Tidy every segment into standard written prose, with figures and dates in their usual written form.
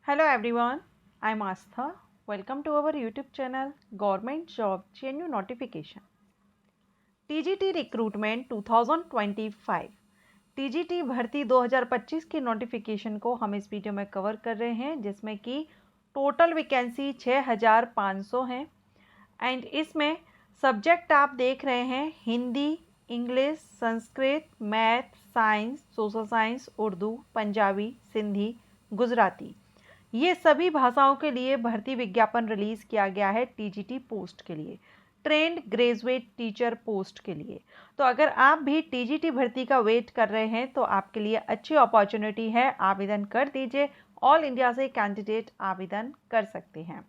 Hello everyone, I am Astha. Welcome to our YouTube channel Government Job JNU Notification. TGT Recruitment 2025 TGT भर्ती 2025 की notification को हम इस video में cover कर रहे हैं, जिसमें कि टोटल वैकेंसी 6500 हैं एंड इसमें सब्जेक्ट आप देख रहे हैं Hindi, English, Sanskrit, math, science, social science, Urdu, Punjabi, Sindhi, Gujarati. ये सभी भाषाओं के लिए भर्ती विज्ञापन रिलीज किया गया है टीजीटी पोस्ट के लिए, ट्रेंड ग्रेजुएट टीचर पोस्ट के लिए। तो अगर आप भी टीजीटी भर्ती का वेट कर रहे हैं तो आपके लिए अच्छी अपॉर्चुनिटी है, आवेदन कर दीजिए। ऑल इंडिया से कैंडिडेट आवेदन कर सकते हैं।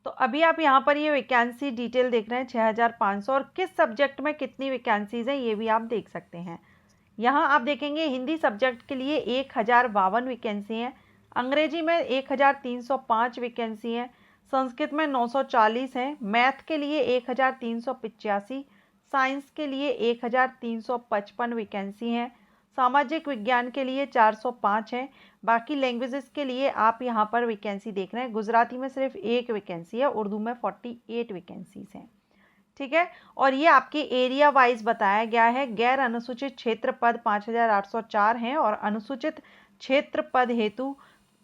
तो अभी आप यहाँ पर ये वैकेंसी डिटेल देख रहे हैं 6500, और किस सब्जेक्ट में कितनी वैकेंसीज हैं ये भी आप देख सकते हैं। यहाँ आप देखेंगे हिंदी सब्जेक्ट के लिए 1052 वैकेंसी हैं, अंग्रेजी में 1305 वैकेंसी हैं, संस्कृत में 940 हैं, मैथ के लिए 1385, साइंस के लिए 1355 वैकेंसी हैं, सामाजिक विज्ञान के लिए 405 हैं। बाकी लैंग्वेजेस के लिए आप यहाँ पर वैकेंसी देख रहे हैं, गुजराती में सिर्फ 1 वैकेंसी है, उर्दू में 48 वैकेंसीज हैं। ठीक है, और ये आपके एरिया वाइज बताया गया है। गैर अनुसूचित क्षेत्र पद 5804 हैं और अनुसूचित क्षेत्र पद हेतु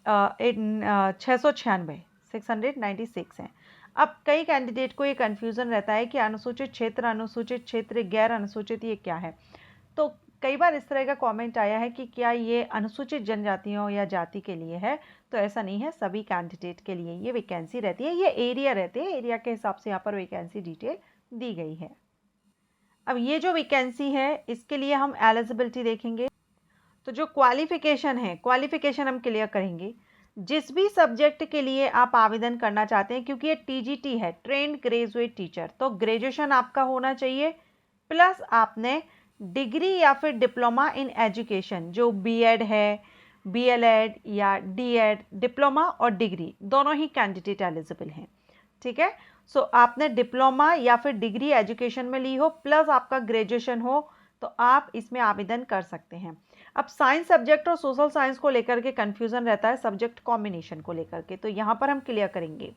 696 हैं। अब कई कैंडिडेट को ये कन्फ्यूज़न रहता है कि अनुसूचित क्षेत्र, गैर अनुसूचित ये क्या है। तो कई बार इस तरह का कमेंट आया है कि क्या ये अनुसूचित जनजातियों या जाति के लिए है, तो ऐसा नहीं है, सभी कैंडिडेट के लिए ये वैकेंसी रहती है। ये एरिया रहते हैं, एरिया के हिसाब से यहाँ पर वैकेंसी डिटेल दी गई है। अब ये जो वैकेंसी है इसके लिए हम एलिजिबिलिटी देखेंगे। तो जो क्वालिफिकेशन है, क्वालिफिकेशन हम क्लियर करेंगे। जिस भी सब्जेक्ट के लिए आप आवेदन करना चाहते हैं, क्योंकि ये टीजीटी है, ट्रेंड ग्रेजुएट टीचर, तो ग्रेजुएशन आपका होना चाहिए, प्लस आपने डिग्री या फिर डिप्लोमा इन एजुकेशन, जो बीएड है, बीएलएड या डीएड, डिप्लोमा और डिग्री दोनों ही कैंडिडेट एलिजिबल हैं। ठीक है, सो आपने डिप्लोमा या फिर डिग्री एजुकेशन में ली हो, प्लस आपका ग्रेजुएशन हो, तो आप इसमें आवेदन कर सकते हैं। अब साइंस सब्जेक्ट और सोशल साइंस को लेकर के कन्फ्यूज़न रहता है, सब्जेक्ट कॉम्बिनेशन को लेकर के, तो यहाँ पर हम क्लियर करेंगे।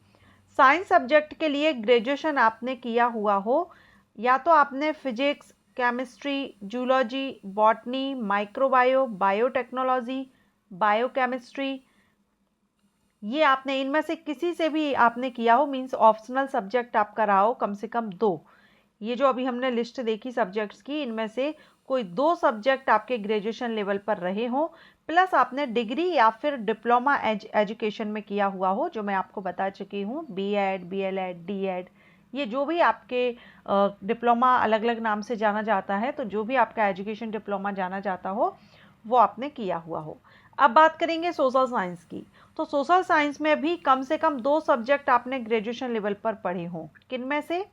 साइंस सब्जेक्ट के लिए ग्रेजुएशन आपने किया हुआ हो, या तो आपने physics, chemistry, zoology, botany, microbio, biotechnology, biochemistry, ये आपने इनमें से किसी से भी आपने किया हो, मीन्स ऑप्शनल सब्जेक्ट आपका रहा हो कम से कम 2। ये जो अभी हमने लिस्ट देखी सब्जेक्ट्स की, इनमें से कोई 2 सब्जेक्ट आपके ग्रेजुएशन लेवल पर रहे हो, प्लस आपने डिग्री या फिर डिप्लोमा एजुकेशन में किया हुआ हो, जो मैं आपको बता चुकी हूँ, बीएड, बीएलएड, डीएड, ये जो भी आपके डिप्लोमा अलग अलग नाम से जाना जाता है, तो जो भी आपका एजुकेशन डिप्लोमा जाना जाता हो वो आपने किया हुआ हो। अब बात करेंगे सोशल साइंस की। तो सोशल साइंस में भी कम से कम 2 सब्जेक्ट आपने ग्रेजुएशन लेवल पर पढ़े हों, किन में से,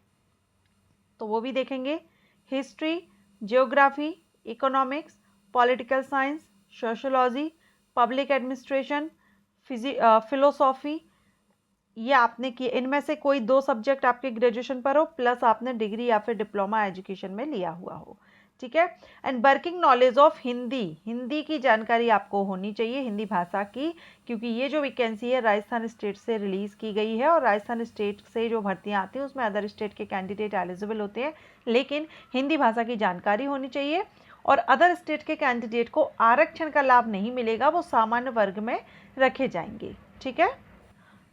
तो वो भी देखेंगे। History, geography, economics, political science, sociology, public administration, philosophy, ये आपने किए, इनमें से कोई 2 सब्जेक्ट आपके ग्रेजुएशन पर हो, प्लस आपने डिग्री या फिर डिप्लोमा एजुकेशन में लिया हुआ हो। ठीक है, and working knowledge of Hindi, Hindi की जानकारी आपको होनी चाहिए, हिंदी भाषा की, क्योंकि ये जो वैकेंसी है राजस्थान स्टेट से रिलीज़ की गई है, और राजस्थान स्टेट से जो भर्तियां आती हैं उसमें अदर स्टेट के कैंडिडेट एलिजिबल होते हैं, लेकिन हिंदी भाषा की जानकारी होनी चाहिए। और अदर स्टेट के कैंडिडेट को आरक्षण का लाभ नहीं मिलेगा, वो सामान्य वर्ग में रखे जाएंगे। ठीक है,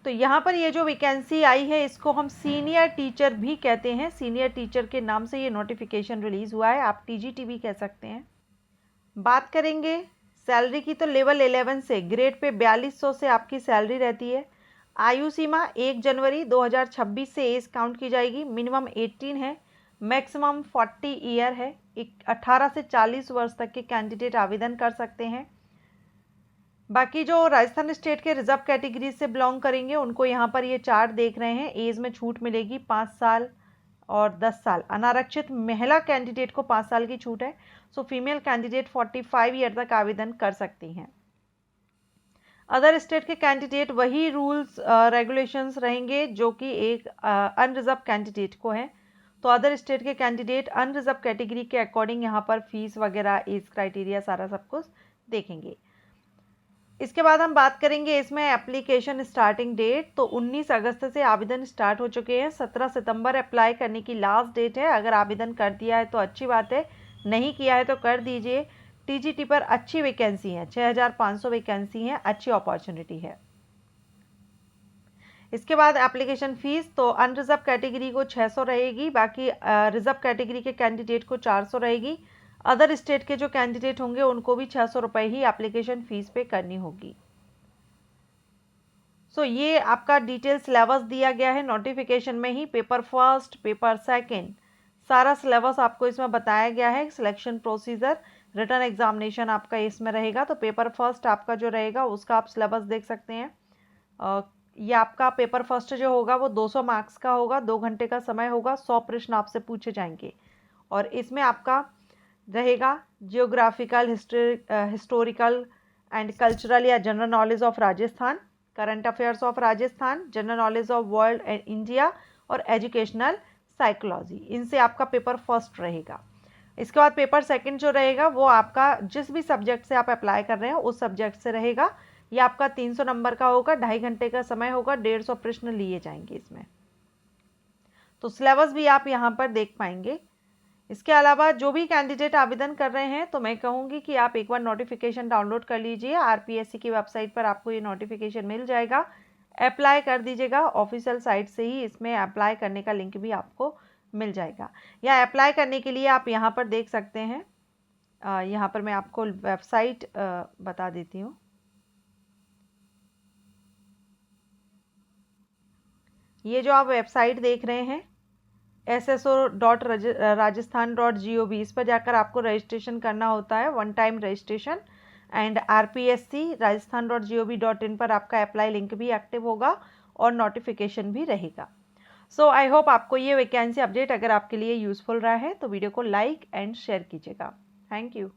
तो यहाँ पर ये जो वैकेंसी आई है इसको हम सीनियर टीचर भी कहते हैं, सीनियर टीचर के नाम से ये नोटिफिकेशन रिलीज़ हुआ है, आप टीजीटी भी कह सकते हैं। बात करेंगे सैलरी की, तो लेवल 11 से ग्रेड पे 4200 से आपकी सैलरी रहती है। आयु सीमा 1 जनवरी 2026 से एज काउंट की जाएगी, मिनिमम 18 है, मैक्सिमम 40 ईयर है। 18 से 40 वर्ष तक के कैंडिडेट आवेदन कर सकते हैं। बाकी जो राजस्थान स्टेट के रिजर्व कैटेगरी से बिलोंग करेंगे उनको यहाँ पर ये चार्ट देख रहे हैं, एज में छूट मिलेगी 5 साल और 10 साल। अनारक्षित महिला कैंडिडेट को 5 साल की छूट है, सो फीमेल कैंडिडेट 45 ईयर तक आवेदन कर सकती हैं। अदर स्टेट के कैंडिडेट वही रूल्स रेगुलेशंस रहेंगे जो कि एक अनरिजर्व कैंडिडेट को है, तो अदर स्टेट के कैंडिडेट अनरिजर्व कैटेगरी के अकॉर्डिंग यहाँ पर फीस वगैरह, एज क्राइटेरिया, सारा सब कुछ देखेंगे। इसके बाद हम बात करेंगे इसमें एप्लीकेशन स्टार्टिंग डेट। तो 19 अगस्त से आवेदन स्टार्ट हो चुके हैं। 17 सितंबर अप्लाई करने की लास्ट डेट है। अगर आवेदन कर दिया है तो अच्छी बात है, नहीं किया है तो कर दीजिए। टीजीटी पर अच्छी वैकेंसी है, 6500 वैकेंसी है, अच्छी अपॉर्चुनिटी है। इसके बाद एप्लीकेशन फ़ीस, तो अनरिजर्व कैटेगरी को 600 रहेगी, बाकी रिजर्व कैटेगरी के कैंडिडेट को 400 रहेगी। अदर स्टेट के जो कैंडिडेट होंगे उनको भी 600 रुपये ही एप्लीकेशन फ़ीस पे करनी होगी। सो ये आपका डिटेल सिलेबस दिया गया है नोटिफिकेशन में ही। पेपर फर्स्ट, पेपर सेकंड, सारा सिलेबस आपको इसमें बताया गया है। सिलेक्शन प्रोसीजर, रिटर्न एग्जामिनेशन आपका इसमें रहेगा। तो पेपर फर्स्ट आपका जो रहेगा उसका आप सिलेबस देख सकते हैं। ये आपका पेपर फर्स्ट जो होगा वो 200 मार्क्स का होगा, 2 घंटे का समय होगा, 100 प्रश्न आपसे पूछे जाएंगे। और इसमें आपका रहेगा जियोग्राफिकल, हिस्टोरिकल एंड कल्चरल या general knowledge of Rajasthan, current affairs of Rajasthan, general knowledge of world and India और एजुकेशनल साइकोलॉजी। इनसे आपका पेपर फर्स्ट रहेगा। इसके बाद पेपर सेकंड जो रहेगा वो आपका जिस भी सब्जेक्ट से आप अप्लाई कर रहे हैं उस सब्जेक्ट से रहेगा। ये आपका 300 नंबर का होगा, 2.5 घंटे का समय होगा, 150 प्रश्न लिए जाएंगे इसमें। तो सिलेबस भी आप यहाँ पर देख पाएंगे। इसके अलावा जो भी कैंडिडेट आवेदन कर रहे हैं तो मैं कहूँगी कि आप एक बार नोटिफिकेशन डाउनलोड कर लीजिए। आरपीएससी की वेबसाइट पर आपको ये नोटिफिकेशन मिल जाएगा, अप्लाई कर दीजिएगा। ऑफिशियल साइट से ही इसमें अप्लाई करने का लिंक भी आपको मिल जाएगा। या अप्लाई करने के लिए आप यहाँ पर देख सकते हैं, यहाँ पर मैं आपको वेबसाइट बता देती हूँ। ये जो आप वेबसाइट देख रहे हैं sso.rajasthan.gov, इस पर जाकर आपको रजिस्ट्रेशन करना होता है, one time registration. And rpsc rajasthan.gov.in पर आपका अप्लाई लिंक भी एक्टिव होगा और नोटिफिकेशन भी रहेगा। सो आई होप आपको ये वैकेंसी अपडेट अगर आपके लिए यूज़फुल रहा है तो वीडियो को लाइक एंड शेयर कीजिएगा। Thank you.